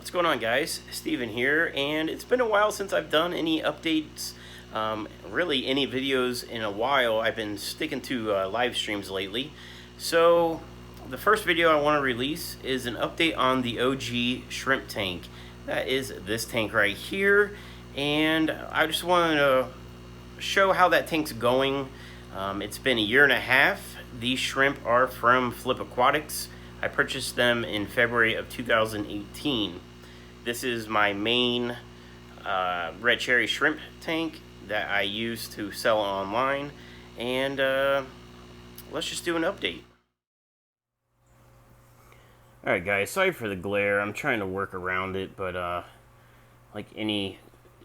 What's going on, guys? Steven here, and it's been a while since I've done any updates, really any videos in a while. I've been sticking to live streams lately. So the first video I want to release is an update on the OG shrimp tank. That is this tank right here, and I just wanted to show how that tank's going. It's been a year and a half. These shrimp are from Flip Aquatics. I purchased them in February of 2018. This is my main red cherry shrimp tank that I use to sell online, and let's just do an update. Alright guys, sorry for the glare. I'm trying to work around it, but like any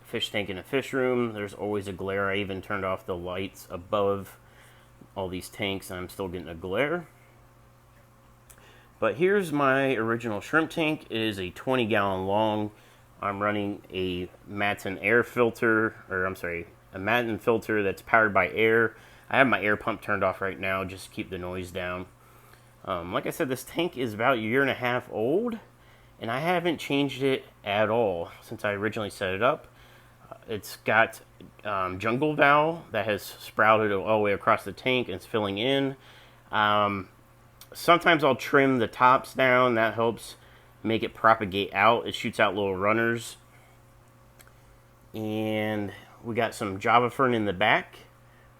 fish tank in a fish room, there's always a glare. I even turned off the lights above all these tanks and I'm still getting a glare. But here's my original shrimp tank. It is a 20-gallon long. I'm running a Matson air filter, or I'm sorry, a Matson filter that's powered by air. I have my air pump turned off right now just to keep the noise down. Like I said, this tank is about a year and a half old, and I haven't changed it at all since I originally set it up. It's got jungle valve that has sprouted all the way across the tank and it's filling in. Sometimes I'll trim the tops down. That helps make it propagate out. It shoots out little runners. And we got some Java fern in the back,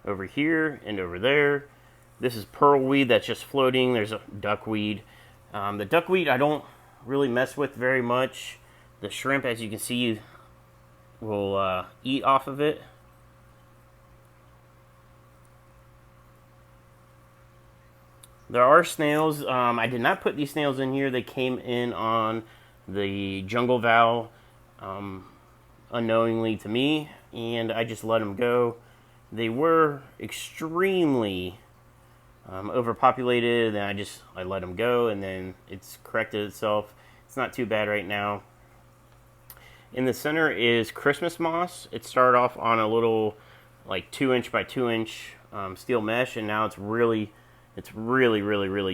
over here and over there. This is pearlweed that's just floating. There's a duckweed. The duckweed I don't really mess with very much. The shrimp, as you can see, will eat off of it. There are snails. I did not put these snails in here. They came in on the jungle valve unknowingly to me, and I just let them go. They were extremely overpopulated, and I let them go, and then it's corrected itself. It's not too bad right now. In the center is Christmas moss. It started off on a little like 2-inch by 2-inch steel mesh, and now it's really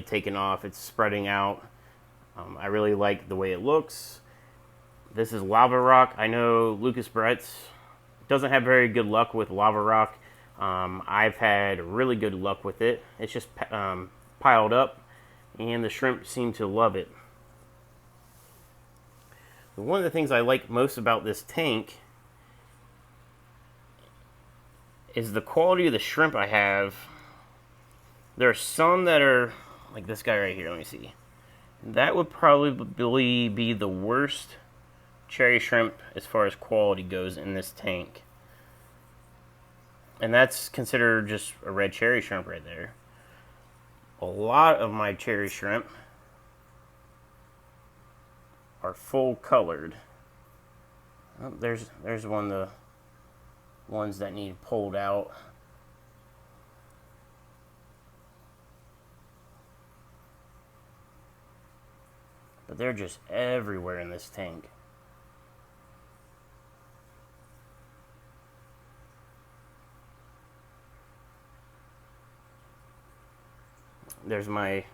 taken off. It's spreading out. I really like the way it looks. This is lava rock. I know Lucas Bretz doesn't have very good luck with lava rock. I've had really good luck with it. It's just piled up, and the shrimp seem to love it. One of the things I like most about this tank is the quality of the shrimp I have. There are some that are like this guy right here. Let me see. That would probably be the worst cherry shrimp as far as quality goes in this tank. And that's considered just a red cherry shrimp right there. A lot of my cherry shrimp are full colored. Oh, there's one of the ones that need pulled out. But they're just everywhere in this tank. I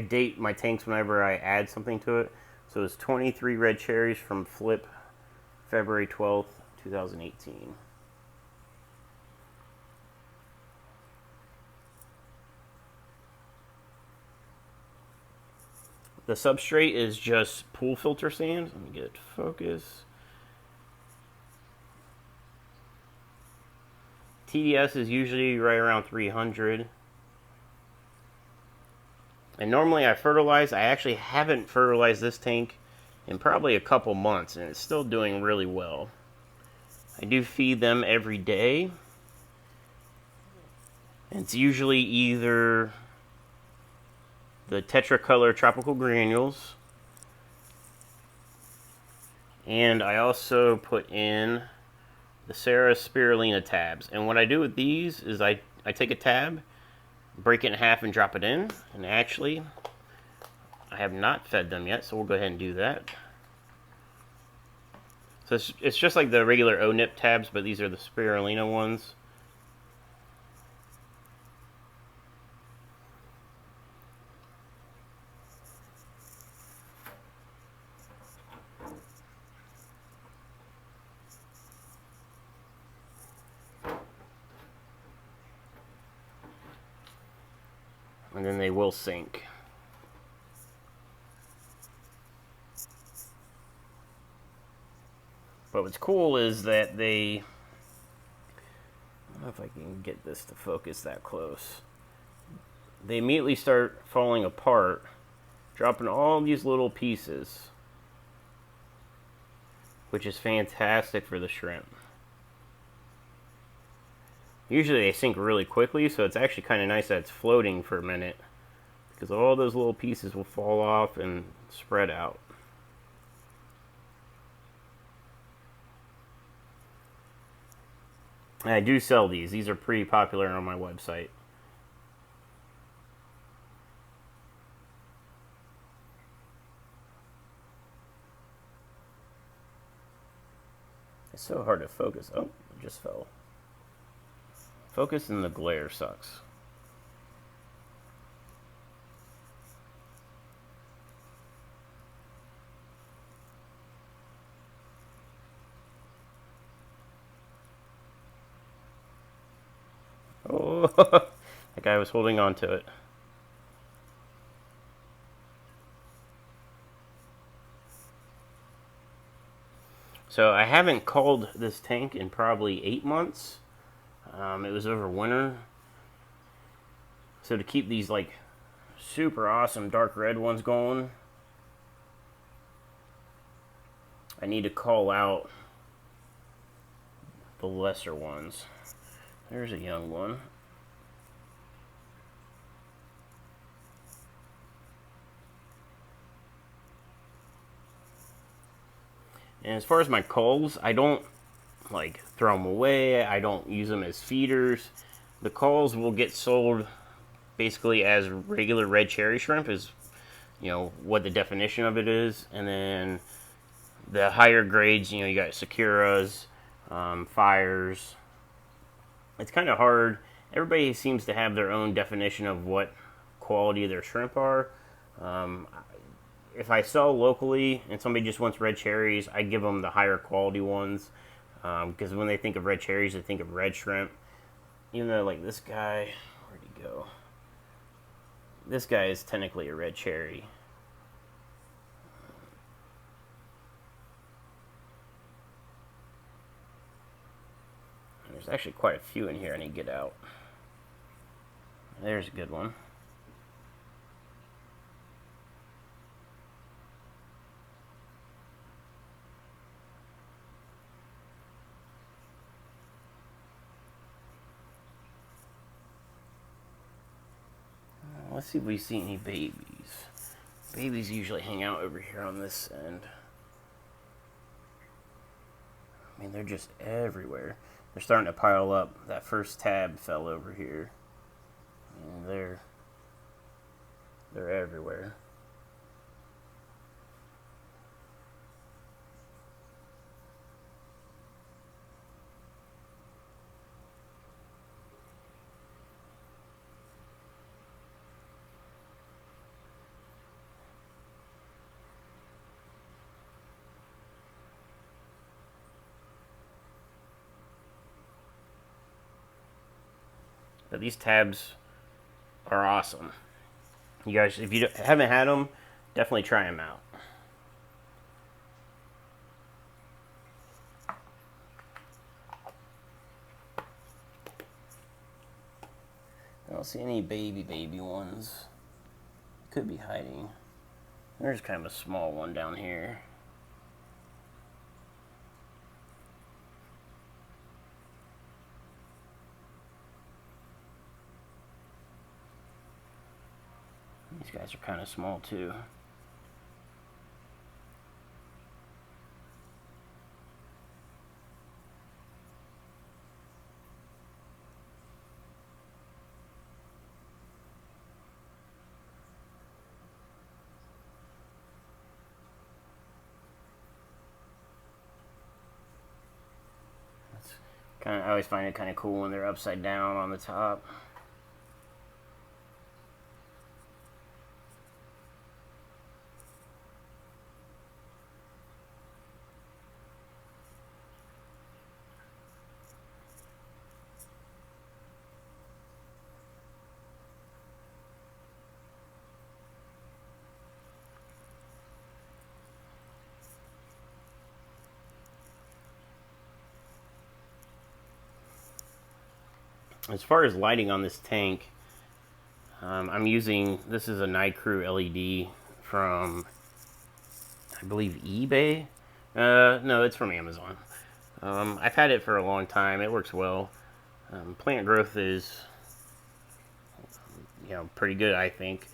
date my tanks whenever I add something to it. So it's 23 red cherries from Flip, February 12th, 2018. The substrate is just pool filter sand. Let me get it to focus. TDS is usually right around 300. And normally I fertilize. I actually haven't fertilized this tank in probably a couple months, and it's still doing really well. I do feed them every day. And it's usually either the Tetracolor Tropical Granules, and I also put in the Sarah Spirulina tabs. And what I do with these is I take a tab, break it in half and drop it in. And actually, I have not fed them yet, so we'll go ahead and do that. So it's just like the regular ONIP tabs, but these are the Spirulina ones. and then they will sink. But what's cool is that they, I don't know if I can get this to focus that close. They immediately start falling apart, dropping all these little pieces, which is fantastic for the shrimp. Usually they sink really quickly, so it's actually kind of nice that it's floating for a minute, because all those little pieces will fall off and spread out. And I do sell these. These are pretty popular on my website. It's so hard to focus. Oh, it just fell. Focus and the glare sucks. Oh, that guy was holding on to it. So I haven't culled this tank in probably 8 months. It was over winter. So to keep these like super awesome dark red ones going, I need to call out the lesser ones. There's a young one. And as far as my culls, I don't like throw them away. I don't use them as feeders. The culls will get sold basically as regular red cherry shrimp, is, you know, what the definition of it is. And then the higher grades, you know, you got Sakuras, Fires. It's kind of hard. Everybody seems to have their own definition of what quality their shrimp are. If I sell locally and somebody just wants red cherries, I give them the higher quality ones, because when they think of red cherries, they think of red shrimp. Even though, like, this guy, where'd he go? This guy is technically a red cherry. There's actually quite a few in here I need to get out. There's a good one. Let's see if we see any babies. Babies usually hang out over here on this end. I mean, they're just everywhere. They're starting to pile up. That first tab fell over here. And they're everywhere. But these tabs are awesome. You guys, if you haven't had them, definitely try them out. I don't see any baby ones. Could be hiding. There's kind of a small one down here. These guys are kind of small too. I always find it kind of cool when they're upside down on the top. As far as lighting on this tank, I'm using, this is a Night Crew LED from, I believe, eBay. No, it's from Amazon. I've had it for a long time. It works well. Plant growth is, pretty good, I think.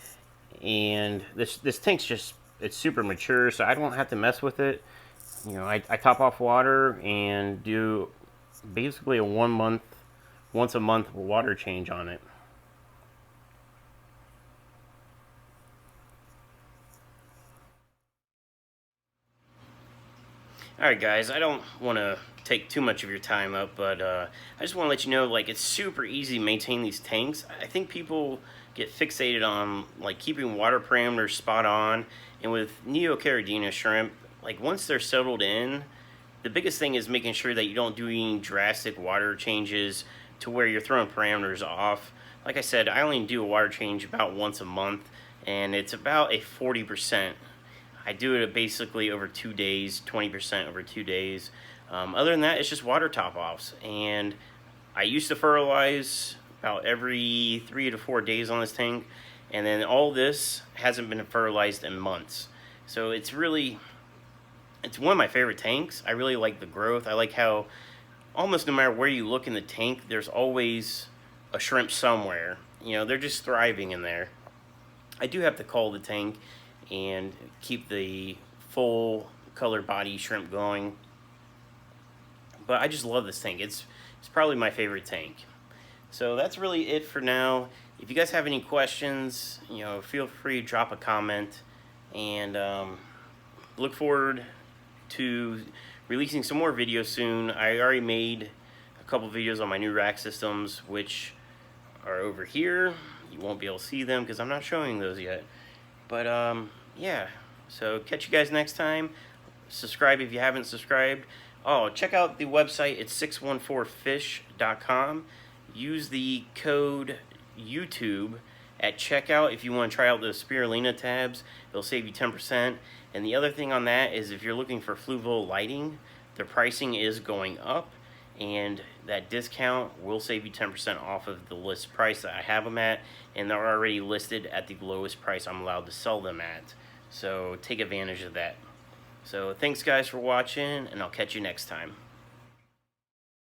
And this tank's just, it's super mature, so I don't have to mess with it. I top off water and do basically a once a month water change on it. Alright guys, I don't want to take too much of your time up, but I just want to let you know, like, it's super easy to maintain these tanks. I think people get fixated on, like, keeping water parameters spot on, and with Neocaridina shrimp, like, once they're settled in, the biggest thing is making sure that you don't do any drastic water changes to where you're throwing parameters off. Like I said, I only do a water change about once a month, and it's about a 40%. I do it basically over 2 days, 20% over 2 days. Other than that, it's just water top-offs. And I used to fertilize about every 3 to 4 days on this tank, and then all this hasn't been fertilized in months. So it's one of my favorite tanks. I really like the growth. I like how almost no matter where you look in the tank, there's always a shrimp somewhere. They're just thriving in there. I do have to cull the tank and keep the full color body shrimp going. But I just love this tank. It's probably my favorite tank. So that's really it for now. If you guys have any questions, feel free to drop a comment. And look forward to releasing some more videos soon. I already made a couple videos on my new rack systems, which are over here. You won't be able to see them because I'm not showing those yet. But yeah, so catch you guys next time. Subscribe if you haven't subscribed. Oh, check out the website. It's 614fish.com. Use the code YouTube at checkout if you want to try out the spirulina tabs. It'll save you 10%. And the other thing on that is if you're looking for Fluval lighting, their pricing is going up, and that discount will save you 10% off of the list price that I have them at, and they're already listed at the lowest price I'm allowed to sell them at. So take advantage of that. So thanks guys for watching, and I'll catch you next time.